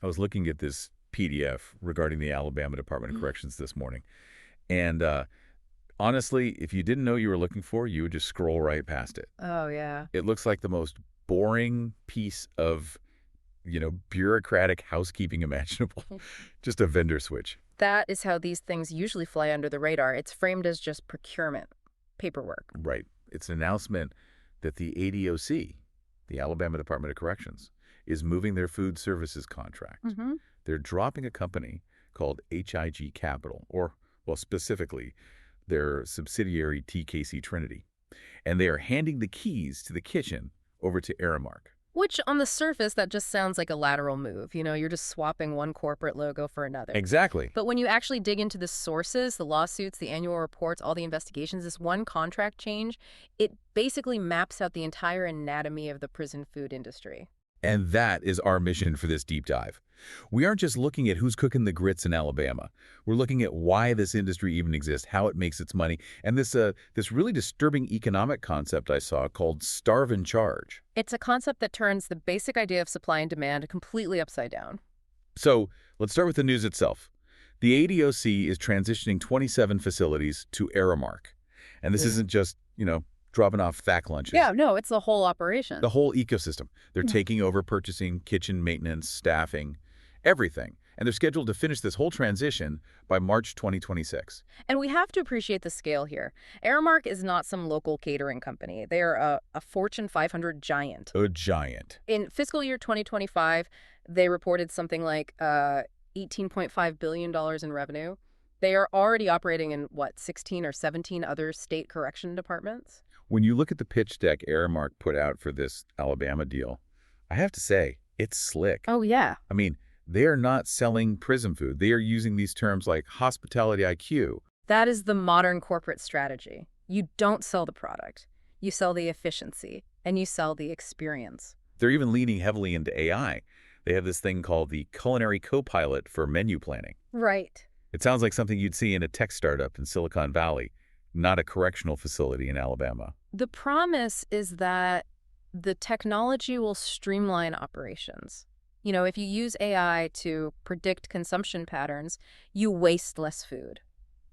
I was looking at this PDF regarding the Alabama Department of Corrections this morning. And honestly, if you didn't know what you were looking for, you would just scroll right past it. Oh, yeah. It looks like the most boring piece of, bureaucratic housekeeping imaginable. Just a vendor switch. That is how these things usually fly under the radar. It's framed as just procurement, paperwork. Right. It's an announcement that the ADOC, the Alabama Department of Corrections, is moving their food services contract. They're dropping a company called HIG Capital, or, well, specifically, their subsidiary TKC Trinity. And they are handing the keys to the kitchen over to Aramark. Which, on the surface, that just sounds like a lateral move. You're just swapping one corporate logo for another. Exactly. But when you actually dig into the sources, the lawsuits, the annual reports, all the investigations, this one contract change, it basically maps out the entire anatomy of the prison food industry. And that is our mission for this deep dive. We aren't just looking at who's cooking the grits in Alabama. We're looking at why this industry even exists, how it makes its money, and this really disturbing economic concept I saw called starve and charge. It's a concept that turns the basic idea of supply and demand completely upside down. So let's start with the news itself. The ADOC is transitioning 27 facilities to Aramark. And this isn't just, dropping off Thack lunches. Yeah, no, it's the whole operation. The whole ecosystem. They're taking over purchasing, kitchen maintenance, staffing, everything. And they're scheduled to finish this whole transition by March 2026. And we have to appreciate the scale here. Aramark is not some local catering company. They are a Fortune 500 giant. A giant. In fiscal year 2025, they reported something like $18.5 billion in revenue. They are already operating in, 16 or 17 other state correction departments? When you look at the pitch deck Aramark put out for this Alabama deal, I have to say, it's slick. Oh, yeah. I mean, they are not selling prison food. They are using these terms like hospitality IQ. That is the modern corporate strategy. You don't sell the product. You sell the efficiency, and you sell the experience. They're even leaning heavily into AI. They have this thing called the culinary co-pilot for menu planning. Right. It sounds like something you'd see in a tech startup in Silicon Valley, not a correctional facility in Alabama. The promise is that the technology will streamline operations. If you use AI to predict consumption patterns, you waste less food.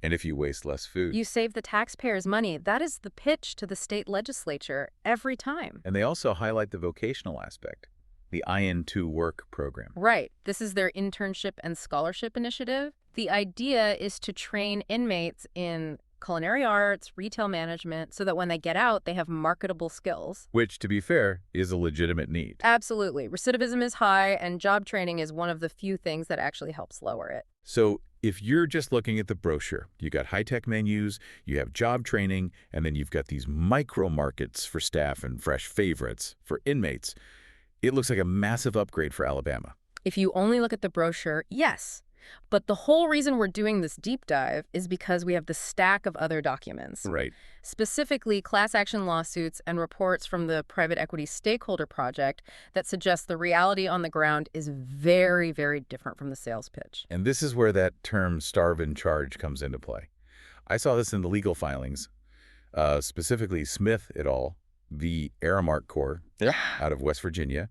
And if you waste less food, you save the taxpayers money. That is the pitch to the state legislature every time. And they also highlight the vocational aspect, the IN2 work program. Right. This is their internship and scholarship initiative. The idea is to train inmates in culinary arts, retail management, so that when they get out, they have marketable skills. Which, to be fair, is a legitimate need. Absolutely. Recidivism is high, and job training is one of the few things that actually helps lower it. So if you're just looking at the brochure, you got high-tech menus, you have job training, and then you've got these micro markets for staff and fresh favorites for inmates. It looks like a massive upgrade for Alabama. If you only look at the brochure, yes. But the whole reason we're doing this deep dive is because we have the stack of other documents. Right. Specifically, class action lawsuits and reports from the private equity stakeholder project that suggest the reality on the ground is very, very different from the sales pitch. And this is where that term starve and charge comes into play. I saw this in the legal filings, specifically Smith et al., the Aramark Corps out of West Virginia.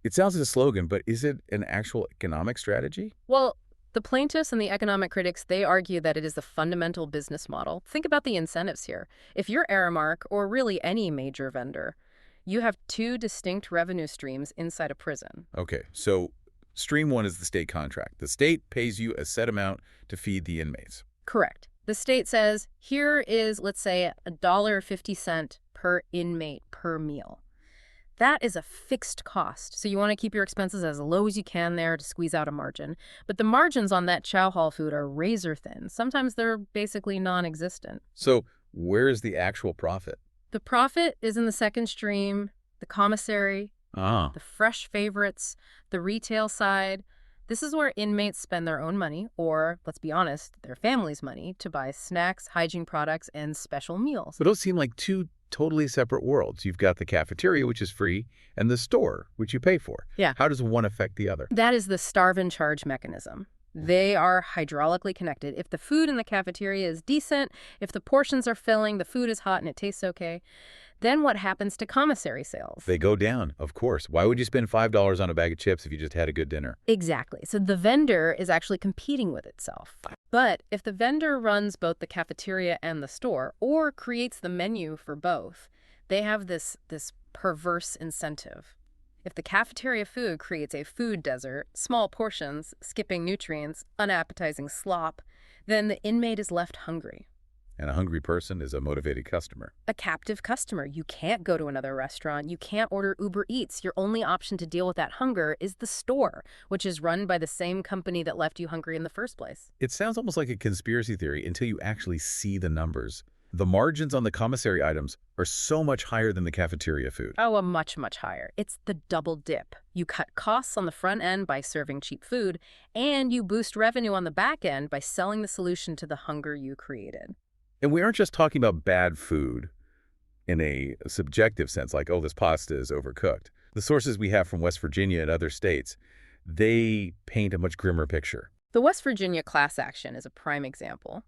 It sounds like a slogan, but is it an actual economic strategy? Well, the plaintiffs and the economic critics, they argue that it is the fundamental business model. Think about the incentives here. If you're Aramark, or really any major vendor, you have two distinct revenue streams inside a prison. Okay, so stream one is the state contract. The state pays you a set amount to feed the inmates. Correct. The state says, here is, let's say, $1.50 per inmate per meal. That is a fixed cost, so you want to keep your expenses as low as you can there to squeeze out a margin. But the margins on that chow hall food are razor thin. Sometimes they're basically non-existent. So where is the actual profit? The profit is in the second stream, the commissary, the fresh favorites, the retail side. This is where inmates spend their own money, or, let's be honest, their family's money, to buy snacks, hygiene products, and special meals. But those seem like two totally separate worlds. You've got the cafeteria, which is free, and the store, which you pay for. Yeah. How does one affect the other? That is the starve and charge mechanism. They are hydraulically connected. If the food in the cafeteria is decent, if the portions are filling, the food is hot and it tastes okay, Then what happens to commissary sales? They go down, of course. Why would you spend $5 on a bag of chips if you just had a good dinner? Exactly. So the vendor is actually competing with itself. But if the vendor runs both the cafeteria and the store, or creates the menu for both, they have this perverse incentive. If the cafeteria food creates a food desert, small portions, skipping nutrients, unappetizing slop, then the inmate is left hungry. And a hungry person is a motivated customer. A captive customer. You can't go to another restaurant. You can't order Uber Eats. Your only option to deal with that hunger is the store, which is run by the same company that left you hungry in the first place. It sounds almost like a conspiracy theory until you actually see the numbers. The margins on the commissary items are so much higher than the cafeteria food. Oh, much, much higher. It's the double dip. You cut costs on the front end by serving cheap food, and you boost revenue on the back end by selling the solution to the hunger you created. And we aren't just talking about bad food in a subjective sense, like, oh, this pasta is overcooked. The sources we have from West Virginia and other states, they paint a much grimmer picture. The West Virginia class action is a prime example.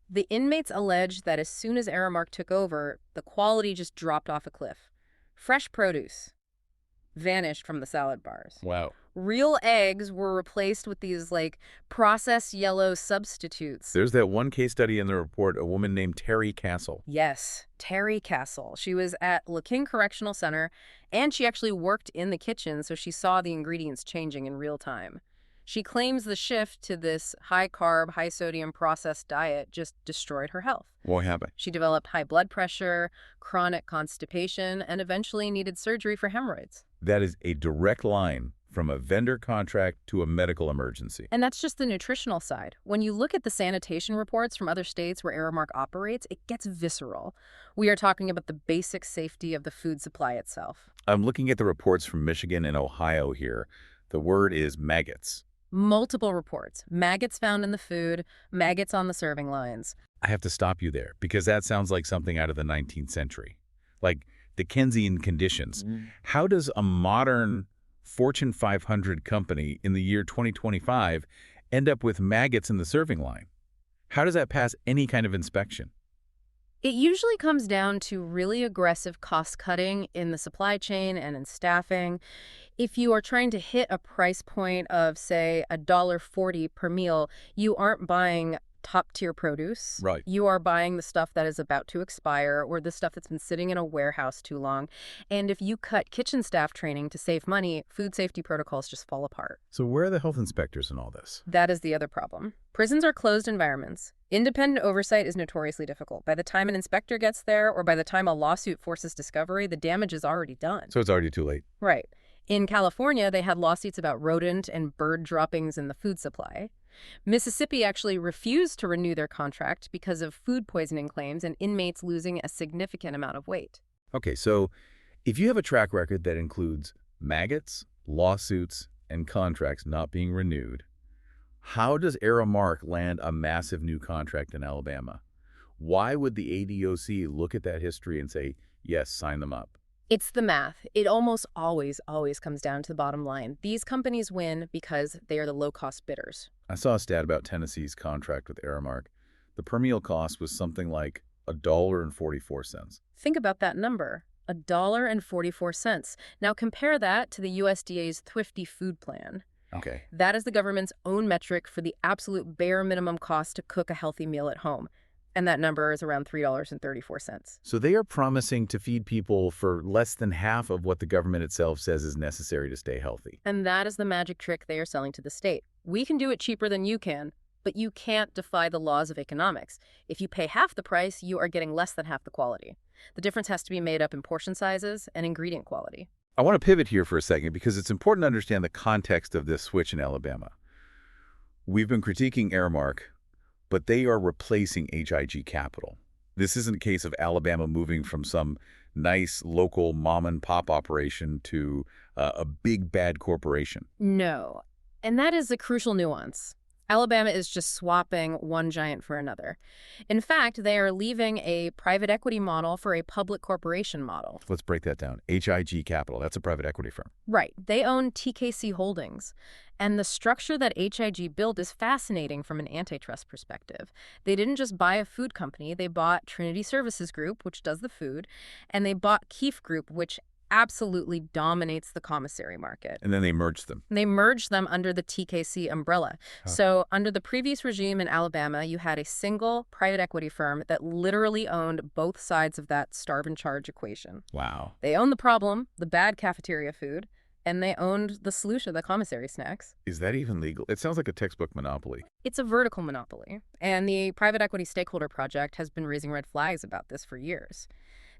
The inmates allege that as soon as Aramark took over, the quality just dropped off a cliff. Fresh produce vanished from the salad bars. Wow. Real eggs were replaced with these, processed yellow substitutes. There's that one case study in the report, a woman named Terry Castle. Yes, Terry Castle. She was at LaKing Correctional Center, and she actually worked in the kitchen, so she saw the ingredients changing in real time. She claims the shift to this high-carb, high-sodium processed diet just destroyed her health. What happened? She developed high blood pressure, chronic constipation, and eventually needed surgery for hemorrhoids. That is a direct line from a vendor contract to a medical emergency. And that's just the nutritional side. When you look at the sanitation reports from other states where Aramark operates, it gets visceral. We are talking about the basic safety of the food supply itself. I'm looking at the reports from Michigan and Ohio here. The word is maggots. Multiple reports. Maggots found in the food, maggots on the serving lines. I have to stop you there because that sounds like something out of the 19th century. Like Dickensian conditions. How does a modern Fortune 500 company in the year 2025 end up with maggots in the serving line? How does that pass any kind of inspection? It usually comes down to really aggressive cost cutting in the supply chain and in staffing. If you are trying to hit a price point of, say, $1.40 per meal, you aren't buying top-tier produce. Right. You are buying the stuff that is about to expire or the stuff that's been sitting in a warehouse too long. And if you cut kitchen staff training to save money, food safety protocols just fall apart. So where are the health inspectors in all this? That is the other problem. Prisons are closed environments. Independent oversight is notoriously difficult. By the time an inspector gets there or by the time a lawsuit forces discovery, the damage is already done. So it's already too late. Right. In California, they had lawsuits about rodent and bird droppings in the food supply. Mississippi actually refused to renew their contract because of food poisoning claims and inmates losing a significant amount of weight. Okay, so if you have a track record that includes maggots, lawsuits, and contracts not being renewed, how does Aramark land a massive new contract in Alabama? Why would the ADOC look at that history and say, yes, sign them up? It's the math. It almost always comes down to the bottom line. These companies win because they are the low-cost bidders. I saw a stat about Tennessee's contract with Aramark. The per meal cost was something like $1.44. Think about that number, $1.44. Now compare that to the USDA's Thrifty Food Plan. Okay. That is the government's own metric for the absolute bare minimum cost to cook a healthy meal at home. And that number is around $3.34. So they are promising to feed people for less than half of what the government itself says is necessary to stay healthy. And that is the magic trick they are selling to the state. We can do it cheaper than you can, but you can't defy the laws of economics. If you pay half the price, you are getting less than half the quality. The difference has to be made up in portion sizes and ingredient quality. I want to pivot here for a second because it's important to understand the context of this switch in Alabama. We've been critiquing Aramark, but they are replacing HIG Capital. This isn't a case of Alabama moving from some nice local mom-and-pop operation to a big bad corporation. No. And that is a crucial nuance. Alabama is just swapping one giant for another. In fact, they are leaving a private equity model for a public corporation model. Let's break that down. HIG Capital, that's a private equity firm. Right. They own TKC Holdings. And the structure that HIG built is fascinating from an antitrust perspective. They didn't just buy a food company. They bought Trinity Services Group, which does the food, and they bought Keefe Group, which absolutely dominates the commissary market. And then they merged them. They merged them under the TKC umbrella. Huh. So under the previous regime in Alabama, you had a single private equity firm that literally owned both sides of that starve and charge equation. Wow. They owned the problem, the bad cafeteria food, and they owned the solution, the commissary snacks. Is that even legal? It sounds like a textbook monopoly. It's a vertical monopoly, and the Private Equity Stakeholder Project has been raising red flags about this for years.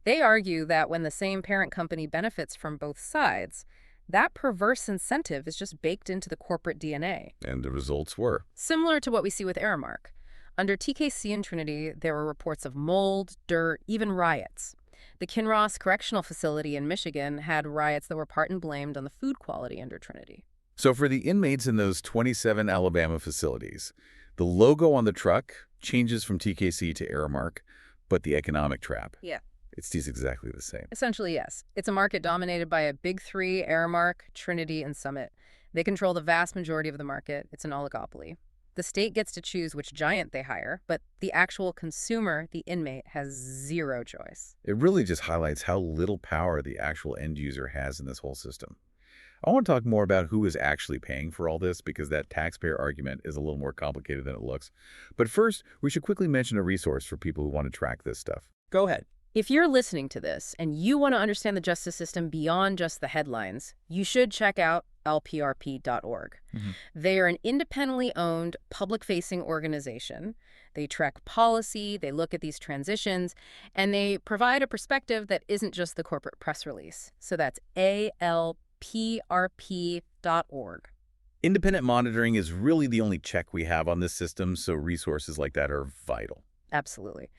They argue that when the same parent company benefits from both sides, that perverse incentive is just baked into the corporate DNA. And the results were? Similar to what we see with Aramark. Under TKC and Trinity, there were reports of mold, dirt, even riots. The Kinross Correctional Facility in Michigan had riots that were part and blamed on the food quality under Trinity. So for the inmates in those 27 Alabama facilities, the logo on the truck changes from TKC to Aramark, but the economic trap. Yeah. It stays exactly the same. Essentially, yes. It's a market dominated by a big three, Aramark, Trinity, and Summit. They control the vast majority of the market. It's an oligopoly. The state gets to choose which giant they hire, but the actual consumer, the inmate, has zero choice. It really just highlights how little power the actual end user has in this whole system. I want to talk more about who is actually paying for all this because that taxpayer argument is a little more complicated than it looks. But first, we should quickly mention a resource for people who want to track this stuff. Go ahead. If you're listening to this and you want to understand the justice system beyond just the headlines, you should check out lprp.org. They are an independently owned, public-facing organization. They track policy, they look at these transitions, and they provide a perspective that isn't just the corporate press release. So that's alprp.org. Independent monitoring is really the only check we have on this system, so resources like that are vital. Absolutely.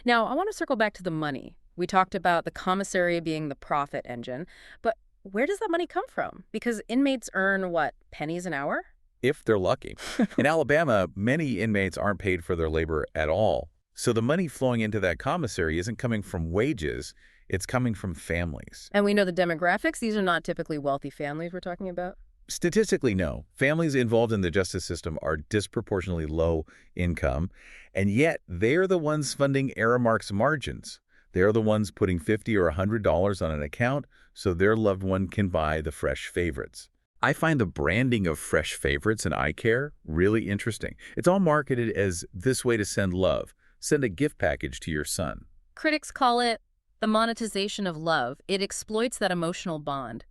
Now, I want to circle back to the money. We talked about the commissary being the profit engine, but where does that money come from? Because inmates earn, what, pennies an hour? If they're lucky. In Alabama, many inmates aren't paid for their labor at all. So the money flowing into that commissary isn't coming from wages, it's coming from families. And we know the demographics. These are not typically wealthy families we're talking about. Statistically, no. Families involved in the justice system are disproportionately low income, and yet they're the ones funding Aramark's margins. They're the ones putting $50 or $100 on an account so their loved one can buy the fresh favorites. I find the branding of fresh favorites in eye care really interesting. It's all marketed as this way to send love. Send a gift package to your son. Critics call it the monetization of love. It exploits that emotional bond.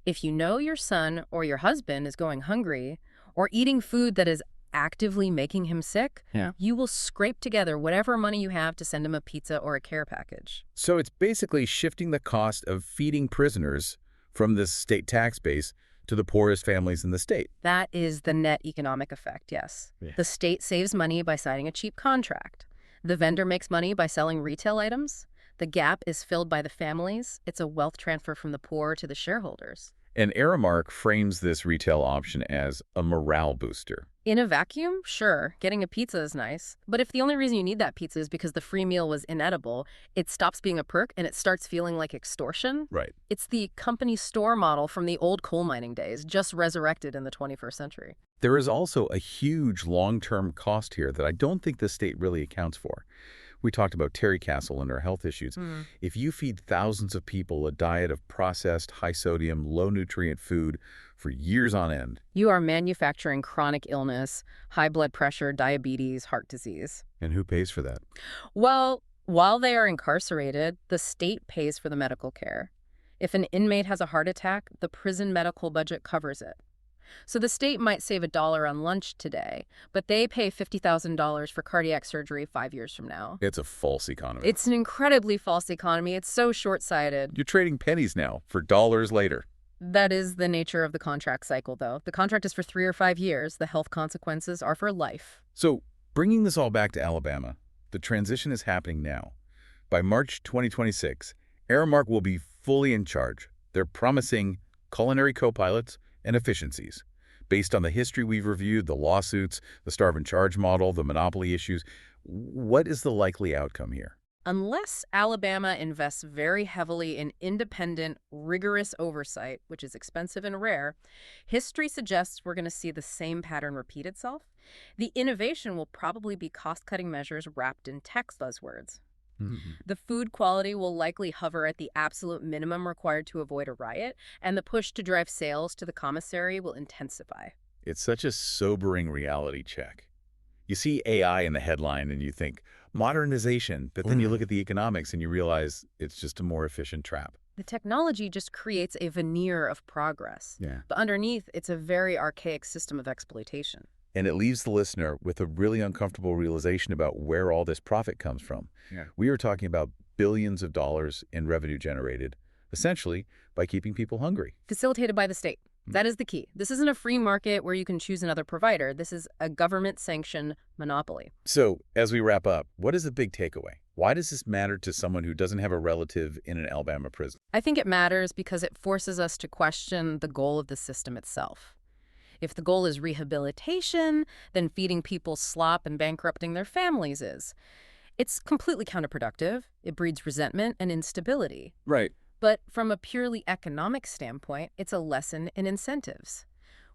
If you know your son or your husband is going hungry or eating food that is actively making him sick, you will scrape together whatever money you have to send him a pizza or a care package. So it's basically shifting the cost of feeding prisoners from the state tax base to the poorest families in the state. That is the net economic effect, yes. Yeah. The state saves money by signing a cheap contract. The vendor makes money by selling retail items. The gap is filled by the families. It's a wealth transfer from the poor to the shareholders. And Aramark frames this retail option as a morale booster. In a vacuum, sure, getting a pizza is nice. But if the only reason you need that pizza is because the free meal was inedible, it stops being a perk and it starts feeling like extortion. Right. It's the company store model from the old coal mining days, just resurrected in the 21st century. There is also a huge long-term cost here that I don't think the state really accounts for. We talked about Terry Castle and her health issues. If you feed thousands of people a diet of processed, high-sodium, low-nutrient food for years on end. You are manufacturing chronic illness, high blood pressure, diabetes, heart disease. And who pays for that? Well, while they are incarcerated, the state pays for the medical care. If an inmate has a heart attack, the prison medical budget covers it. So the state might save $1 on lunch today, but they pay $50,000 for cardiac surgery 5 years from now. It's a false economy. It's an incredibly false economy. It's so short-sighted. You're trading pennies now for dollars later. That is the nature of the contract cycle, though. The contract is for 3 or 5 years. The health consequences are for life. So, bringing this all back to Alabama, the transition is happening now. By March 2026, Aramark will be fully in charge. They're promising culinary co-pilots and efficiencies. Based on the history we've reviewed, the lawsuits, the starve and charge model, the monopoly issues, what is the likely outcome here? Unless Alabama invests very heavily in independent, rigorous oversight, which is expensive and rare, history suggests we're going to see the same pattern repeat itself. The innovation will probably be cost-cutting measures wrapped in tech buzzwords. Mhm. The food quality will likely hover at the absolute minimum required to avoid a riot, and the push to drive sales to the commissary will intensify. It's such a sobering reality check. You see AI in the headline and you think, modernization, but then you look at the economics and you realize it's just a more efficient trap. The technology just creates a veneer of progress, Yeah. but underneath, it's a very archaic system of exploitation. And it leaves the listener with a really uncomfortable realization about where all this profit comes from. Yeah. We are talking about billions of dollars in revenue generated, essentially, by keeping people hungry. Facilitated by the state. That is the key. This isn't a free market where you can choose another provider. This is a government-sanctioned monopoly. So, as we wrap up, what is the big takeaway? Why does this matter to someone who doesn't have a relative in an Alabama prison? I think it matters because it forces us to question the goal of the system itself. If the goal is rehabilitation, then feeding people slop and bankrupting their families is. It's completely counterproductive. It breeds resentment and instability. Right. But from a purely economic standpoint, it's a lesson in incentives.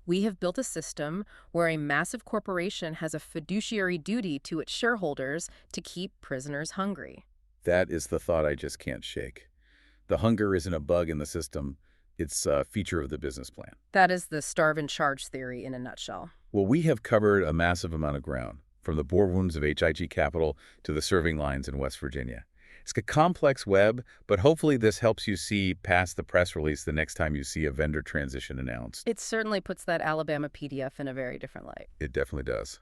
We have built a system where a massive corporation has a fiduciary duty to its shareholders to keep prisoners hungry. That is the thought I just can't shake. The hunger isn't a bug in the system. It's a feature of the business plan. That is the starve and charge theory in a nutshell. Well, we have covered a massive amount of ground, from the bore wounds of HIG Capital to the serving lines in West Virginia. It's a complex web, but hopefully this helps you see past the press release the next time you see a vendor transition announced. It certainly puts that Alabama PDF in a very different light. It definitely does.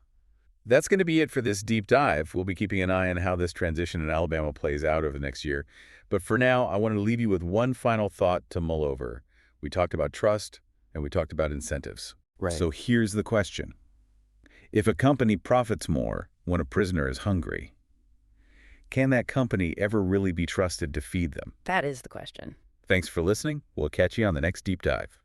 That's going to be it for this deep dive. We'll be keeping an eye on how this transition in Alabama plays out over the next year. But for now, I want to leave you with one final thought to mull over. We talked about trust, and we talked about incentives. Right. So here's the question. If a company profits more when a prisoner is hungry, can that company ever really be trusted to feed them? That is the question. Thanks for listening. We'll catch you on the next deep dive.